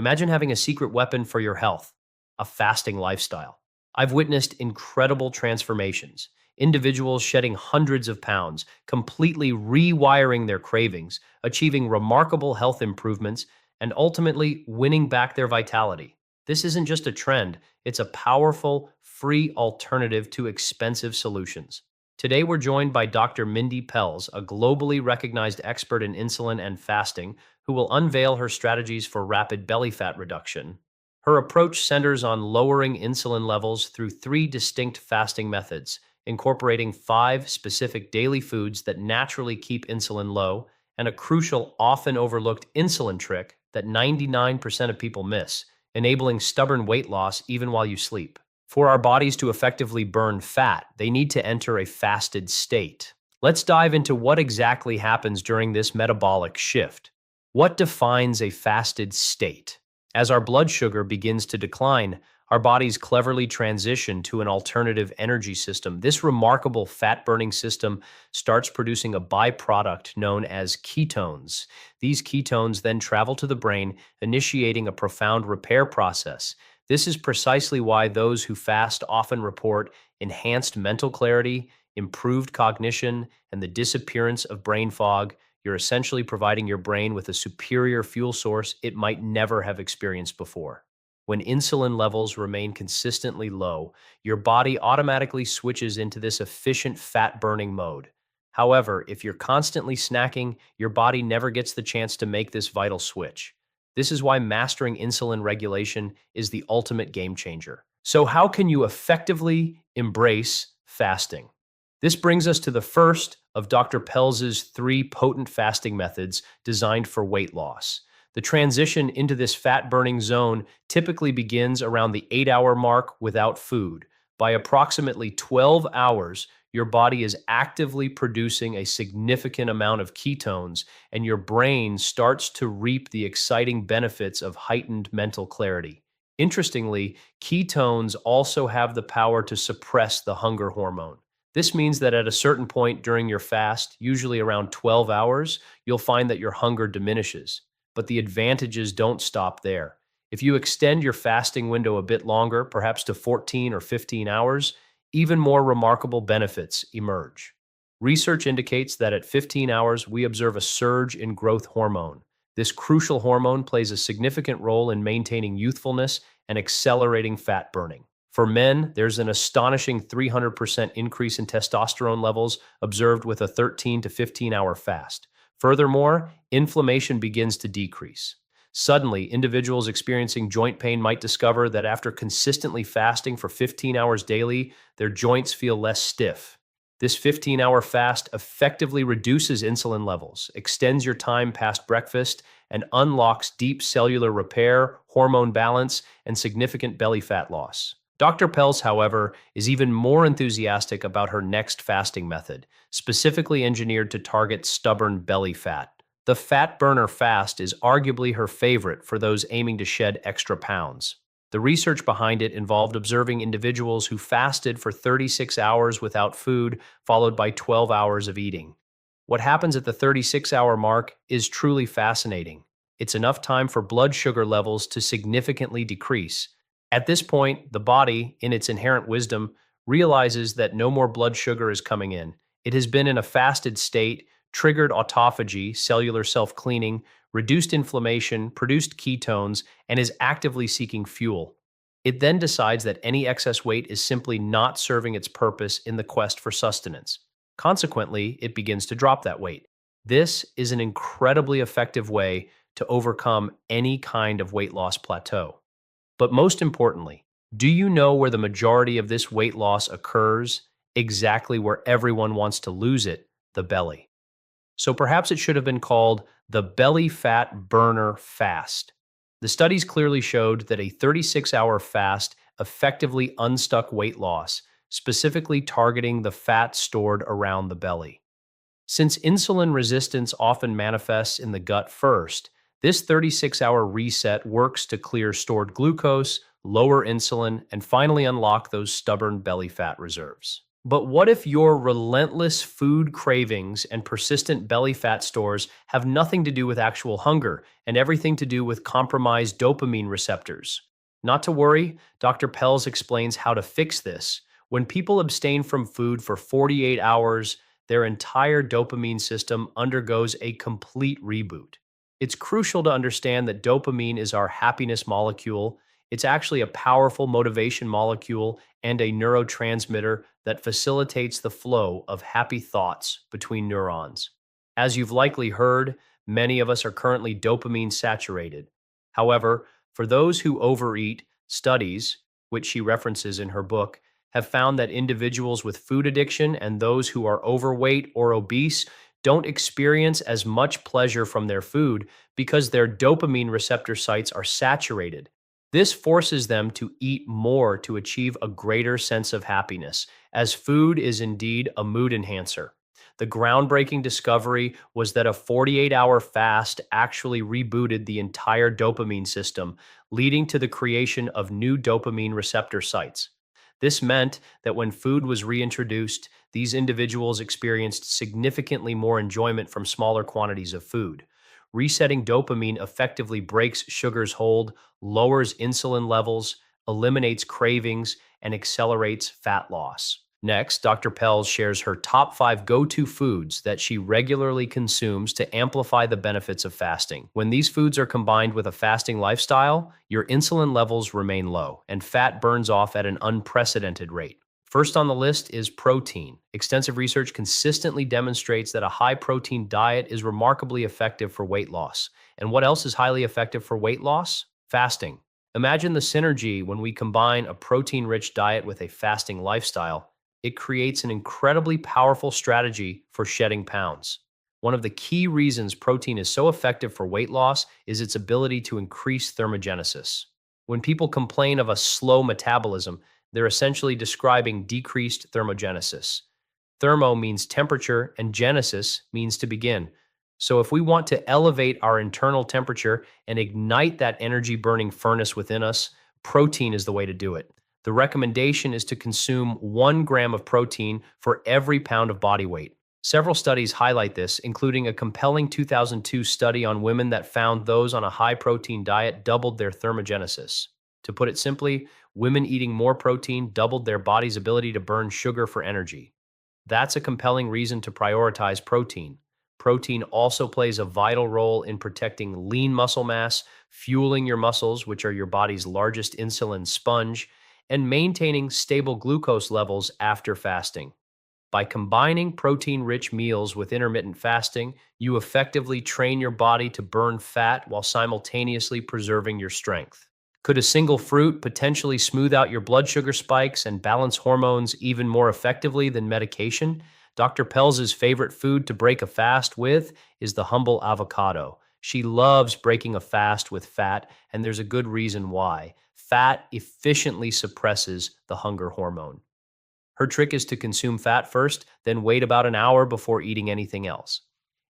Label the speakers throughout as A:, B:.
A: Imagine having a secret weapon for your health, a fasting lifestyle. I've witnessed incredible transformations, individuals shedding hundreds of pounds, completely rewiring their cravings, achieving remarkable health improvements, and ultimately winning back their vitality. This isn't just a trend, it's a powerful, free alternative to expensive solutions. Today, we're joined by Dr. Mindy Pelz, a globally recognized expert in insulin and fasting, who will unveil her strategies for rapid belly fat reduction. Her approach centers on lowering insulin levels through three distinct fasting methods, incorporating five specific daily foods that naturally keep insulin low, and a crucial, often overlooked insulin trick that 99% of people miss, enabling stubborn weight loss even while you sleep. For our bodies to effectively burn fat, they need to enter a fasted state. Let's dive into what exactly happens during this metabolic shift. What defines a fasted state? As our blood sugar begins to decline, our bodies cleverly transition to an alternative energy system. This remarkable fat-burning system starts producing a byproduct known as ketones. These ketones then travel to the brain, initiating a profound repair process. This is precisely why those who fast often report enhanced mental clarity, improved cognition, and the disappearance of brain fog. You're essentially providing your brain with a superior fuel source it might never have experienced before. When insulin levels remain consistently low, your body automatically switches into this efficient fat-burning mode. However, if you're constantly snacking, your body never gets the chance to make this vital switch. This is why mastering insulin regulation is the ultimate game changer. So, how can you effectively embrace fasting? This brings us to the first of Dr. Pelz's three potent fasting methods designed for weight loss. The transition into this fat-burning zone typically begins around the 8-hour mark without food. By approximately 12 hours, your body is actively producing a significant amount of ketones, and your brain starts to reap the exciting benefits of heightened mental clarity. Interestingly, ketones also have the power to suppress the hunger hormone. This means that at a certain point during your fast, usually around 12 hours, you'll find that your hunger diminishes. But the advantages don't stop there. If you extend your fasting window a bit longer, perhaps to 14 or 15 hours, even more remarkable benefits emerge. Research indicates that at 15 hours, we observe a surge in growth hormone. This crucial hormone plays a significant role in maintaining youthfulness and accelerating fat burning. For men, there's an astonishing 300% increase in testosterone levels observed with a 13 to 15-hour fast. Furthermore, inflammation begins to decrease. Suddenly, individuals experiencing joint pain might discover that after consistently fasting for 15 hours daily, their joints feel less stiff. This 15-hour fast effectively reduces insulin levels, extends your time past breakfast, and unlocks deep cellular repair, hormone balance, and significant belly fat loss. Dr. Pelz, however, is even more enthusiastic about her next fasting method, specifically engineered to target stubborn belly fat. The fat burner fast is arguably her favorite for those aiming to shed extra pounds. The research behind it involved observing individuals who fasted for 36 hours without food, followed by 12 hours of eating. What happens at the 36-hour mark is truly fascinating. It's enough time for blood sugar levels to significantly decrease. At this point, the body, in its inherent wisdom, realizes that no more blood sugar is coming in. It has been in a fasted state, triggered autophagy, cellular self-cleaning, reduced inflammation, produced ketones, and is actively seeking fuel. It then decides that any excess weight is simply not serving its purpose in the quest for sustenance. Consequently, it begins to drop that weight. This is an incredibly effective way to overcome any kind of weight loss plateau. But most importantly, do you know where the majority of this weight loss occurs? Exactly where everyone wants to lose it, the belly. So perhaps it should have been called the belly fat burner fast. The studies clearly showed that a 36-hour fast effectively unstuck weight loss, specifically targeting the fat stored around the belly. Since insulin resistance often manifests in the gut first, this 36-hour reset works to clear stored glucose, lower insulin, and finally unlock those stubborn belly fat reserves. But what if your relentless food cravings and persistent belly fat stores have nothing to do with actual hunger and everything to do with compromised dopamine receptors? Not to worry, Dr. Pelz explains how to fix this. When people abstain from food for 48 hours, their entire dopamine system undergoes a complete reboot. It's crucial to understand that dopamine is our happiness molecule. It's actually a powerful motivation molecule and a neurotransmitter that facilitates the flow of happy thoughts between neurons. As you've likely heard, many of us are currently dopamine saturated. However, for those who overeat, studies, which she references in her book, have found that individuals with food addiction and those who are overweight or obese don't experience as much pleasure from their food because their dopamine receptor sites are saturated. This forces them to eat more to achieve a greater sense of happiness, as food is indeed a mood enhancer. The groundbreaking discovery was that a 48-hour fast actually rebooted the entire dopamine system, leading to the creation of new dopamine receptor sites. This meant that when food was reintroduced, these individuals experienced significantly more enjoyment from smaller quantities of food. Resetting dopamine effectively breaks sugar's hold, lowers insulin levels, eliminates cravings, and accelerates fat loss. Next, Dr. Pelz shares her top 5 go-to foods that she regularly consumes to amplify the benefits of fasting. When these foods are combined with a fasting lifestyle, your insulin levels remain low and fat burns off at an unprecedented rate. First on the list is protein. Extensive research consistently demonstrates that a high protein diet is remarkably effective for weight loss. And what else is highly effective for weight loss? Fasting. Imagine the synergy when we combine a protein rich diet with a fasting lifestyle. It creates an incredibly powerful strategy for shedding pounds. One of the key reasons protein is so effective for weight loss is its ability to increase thermogenesis. When people complain of a slow metabolism, they're essentially describing decreased thermogenesis. Thermo means temperature, and genesis means to begin. So, if we want to elevate our internal temperature and ignite that energy burning furnace within us, protein is the way to do it. The recommendation is to consume 1 gram of protein for every pound of body weight. Several studies highlight this, including a compelling 2002 study on women that found those on a high protein diet doubled their thermogenesis. To put it simply, women eating more protein doubled their body's ability to burn sugar for energy. That's a compelling reason to prioritize protein. Protein also plays a vital role in protecting lean muscle mass, fueling your muscles, which are your body's largest insulin sponge, and maintaining stable glucose levels after fasting. By combining protein rich meals with intermittent fasting, you effectively train your body to burn fat while simultaneously preserving your strength. Could a single fruit potentially smooth out your blood sugar spikes and balance hormones even more effectively than medication? Dr. Pelz's favorite food to break a fast with is the humble avocado. She loves breaking a fast with fat, and there's a good reason why. Fat efficiently suppresses the hunger hormone. Her trick is to consume fat first, then wait about an hour before eating anything else.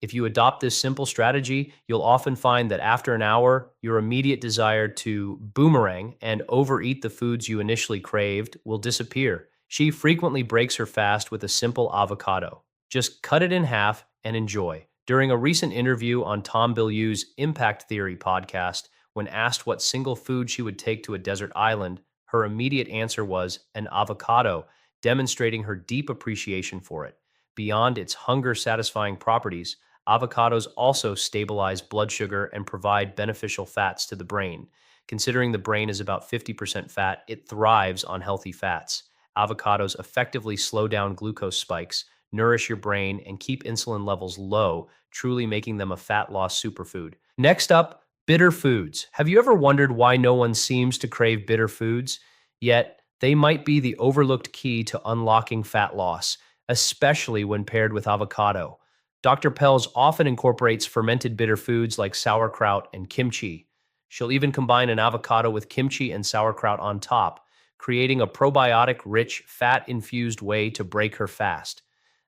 A: If you adopt this simple strategy, you'll often find that after an hour, your immediate desire to boomerang and overeat the foods you initially craved will disappear. She frequently breaks her fast with a simple avocado. Just cut it in half and enjoy. During a recent interview on Tom Bilyeu's Impact Theory podcast, when asked what single food she would take to a desert island, her immediate answer was an avocado, demonstrating her deep appreciation for it. Beyond its hunger satisfying properties, avocados also stabilize blood sugar and provide beneficial fats to the brain. Considering the brain is about 50% fat, it thrives on healthy fats. Avocados effectively slow down glucose spikes, nourish your brain, and keep insulin levels low, truly making them a fat loss superfood. Next up, bitter foods. Have you ever wondered why no one seems to crave bitter foods? Yet, they might be the overlooked key to unlocking fat loss, especially when paired with avocado. Dr. Pelz often incorporates fermented bitter foods like sauerkraut and kimchi. She'll even combine an avocado with kimchi and sauerkraut on top, creating a probiotic rich, fat infused way to break her fast.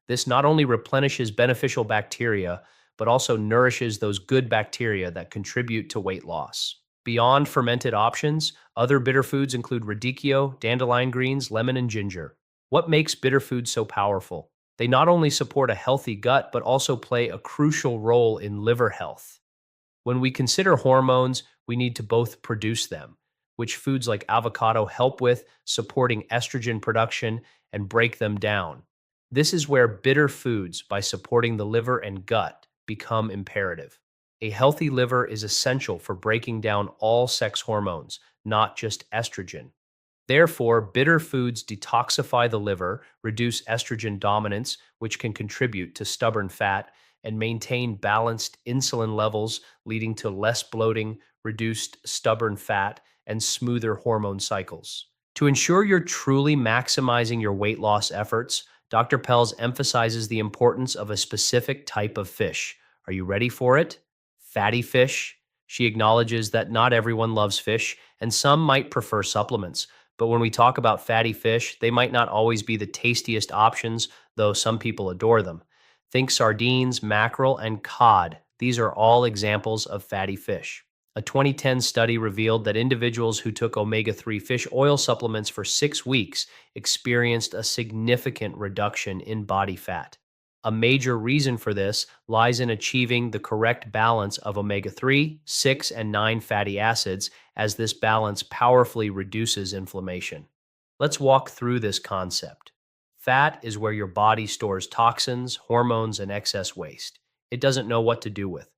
A: This not only replenishes beneficial bacteria, but also nourishes those good bacteria that contribute to weight loss. Beyond fermented options, other bitter foods include radicchio, dandelion greens, lemon, and ginger. What makes bitter foods so powerful? They not only support a healthy gut, but also play a crucial role in liver health. When we consider hormones, we need to both produce them, which foods like avocado help with, supporting estrogen production, and break them down. This is where bitter foods, by supporting the liver and gut, become imperative. A healthy liver is essential for breaking down all sex hormones, not just estrogen. Therefore, bitter foods detoxify the liver, reduce estrogen dominance, which can contribute to stubborn fat, and maintain balanced insulin levels, leading to less bloating, reduced stubborn fat, and smoother hormone cycles. To ensure you're truly maximizing your weight loss efforts, Dr. Pels emphasizes the importance of a specific type of fish. Are you ready for it? Fatty fish. She acknowledges that not everyone loves fish, and some might prefer supplements. But when we talk about fatty fish, they might not always be the tastiest options, though some people adore them. Think sardines, mackerel, and cod. These are all examples of fatty fish. A 2010 study revealed that individuals who took omega 3 fish oil supplements for 6 weeks experienced a significant reduction in body fat. A major reason for this lies in achieving the correct balance of omega 3, 6, and 9 fatty acids, as this balance powerfully reduces inflammation. Let's walk through this concept. Fat is where your body stores toxins, hormones, and excess waste. It doesn't know what to do with.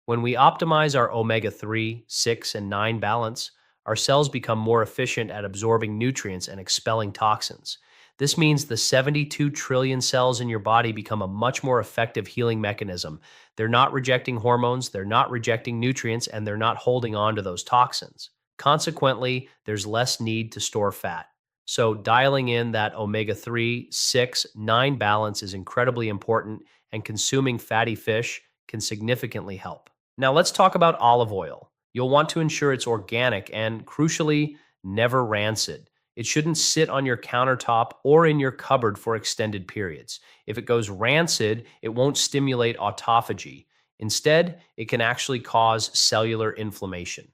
A: When we optimize our omega 3, 6, and 9 balance, our cells become more efficient at absorbing nutrients and expelling toxins. This means the 72 trillion cells in your body become a much more effective healing mechanism. They're not rejecting hormones, they're not rejecting nutrients, and they're not holding on to those toxins. Consequently, there's less need to store fat. So, dialing in that omega 3, 6, 9 balance is incredibly important, and consuming fatty fish can significantly help. Now, let's talk about olive oil. You'll want to ensure it's organic and, crucially, never rancid. It shouldn't sit on your countertop or in your cupboard for extended periods. If it goes rancid, it won't stimulate autophagy. Instead, it can actually cause cellular inflammation.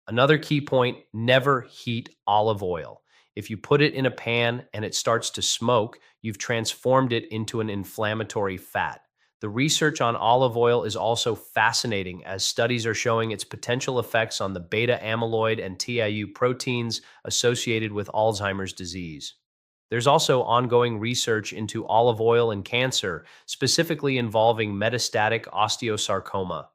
A: Another key point: never heat olive oil. If you put it in a pan and it starts to smoke, you've transformed it into an inflammatory fat. The research on olive oil is also fascinating, as studies are showing its potential effects on the beta amyloid and TIU proteins associated with Alzheimer's disease. There's also ongoing research into olive oil and cancer, specifically involving metastatic osteosarcoma.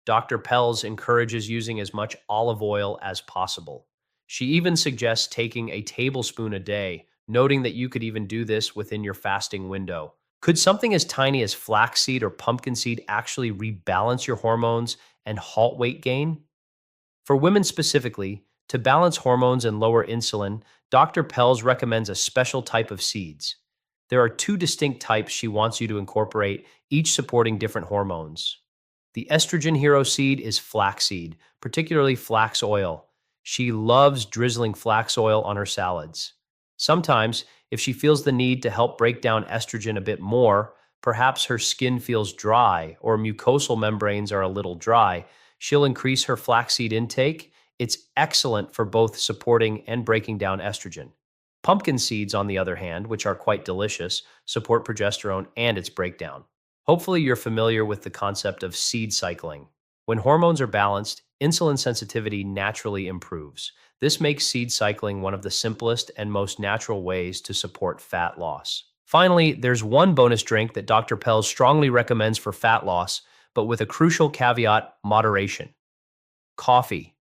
A: Dr. Pels encourages using as much olive oil as possible. She even suggests taking a tablespoon a day, noting that you could even do this within your fasting window. Could something as tiny as flaxseed or pumpkin seed actually rebalance your hormones and halt weight gain? For women specifically, to balance hormones and lower insulin, Dr. Pels recommends a special type of seeds. There are two distinct types she wants you to incorporate, each supporting different hormones. The estrogen hero seed is flaxseed, particularly flax oil. She loves drizzling flax oil on her salads. Sometimes, if she feels the need to help break down estrogen a bit more, perhaps her skin feels dry or mucosal membranes are a little dry, she'll increase her flaxseed intake. It's excellent for both supporting and breaking down estrogen. Pumpkin seeds, on the other hand, which are quite delicious, support progesterone and its breakdown. Hopefully, you're familiar with the concept of seed cycling. When hormones are balanced, insulin sensitivity naturally improves. This makes seed cycling one of the simplest and most natural ways to support fat loss. Finally, there's one bonus drink that Dr. Pels strongly recommends for fat loss, but with a crucial caveat: moderation. Coffee.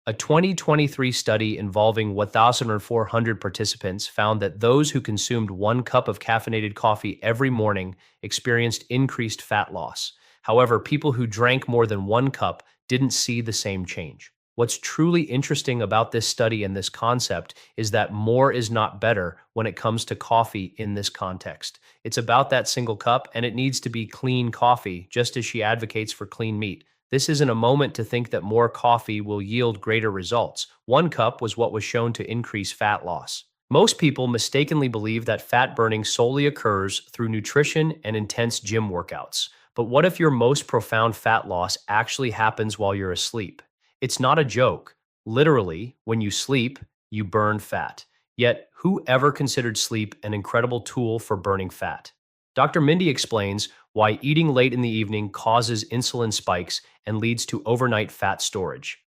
A: A 2023 study involving 1,400 participants found that those who consumed 1 cup of caffeinated coffee every morning experienced increased fat loss. However, people who drank more than 1 cup didn't see the same change. What's truly interesting about this study and this concept is that more is not better when it comes to coffee in this context. It's about that single cup, and it needs to be clean coffee, just as she advocates for clean meat. This isn't a moment to think that more coffee will yield greater results. 1 cup was what was shown to increase fat loss. Most people mistakenly believe that fat burning solely occurs through nutrition and intense gym workouts. But what if your most profound fat loss actually happens while you're asleep? It's not a joke. Literally, when you sleep, you burn fat. Yet, who ever considered sleep an incredible tool for burning fat? Dr. Mindy explains why eating late in the evening causes insulin spikes and leads to overnight fat storage.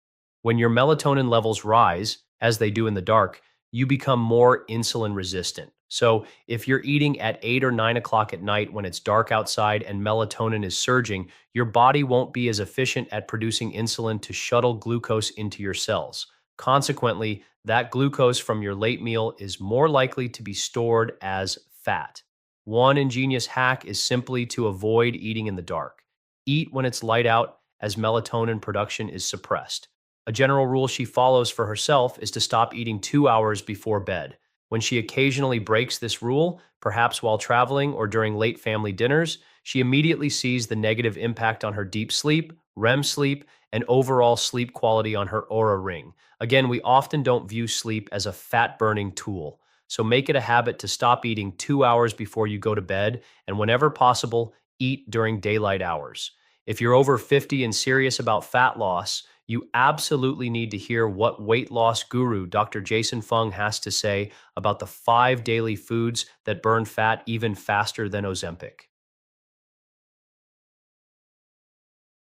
A: When your melatonin levels rise, as they do in the dark, you become more insulin resistant. So, if you're eating at 8 or 9 o'clock at night when it's dark outside and melatonin is surging, your body won't be as efficient at producing insulin to shuttle glucose into your cells. Consequently, that glucose from your late meal is more likely to be stored as fat. One ingenious hack is simply to avoid eating in the dark. Eat when it's light out, as melatonin production is suppressed. A general rule she follows for herself is to stop eating 2 hours before bed. When she occasionally breaks this rule, perhaps while traveling or during late family dinners, she immediately sees the negative impact on her deep sleep, REM sleep, and overall sleep quality on her aura ring. Again, we often don't view sleep as a fat burning tool. So make it a habit to stop eating 2 hours before you go to bed, and whenever possible, eat during daylight hours. If you're over 50 and serious about fat loss, you absolutely need to hear what weight loss guru Dr. Jason Fung has to say about the 5 daily foods that burn fat even faster than Ozempic.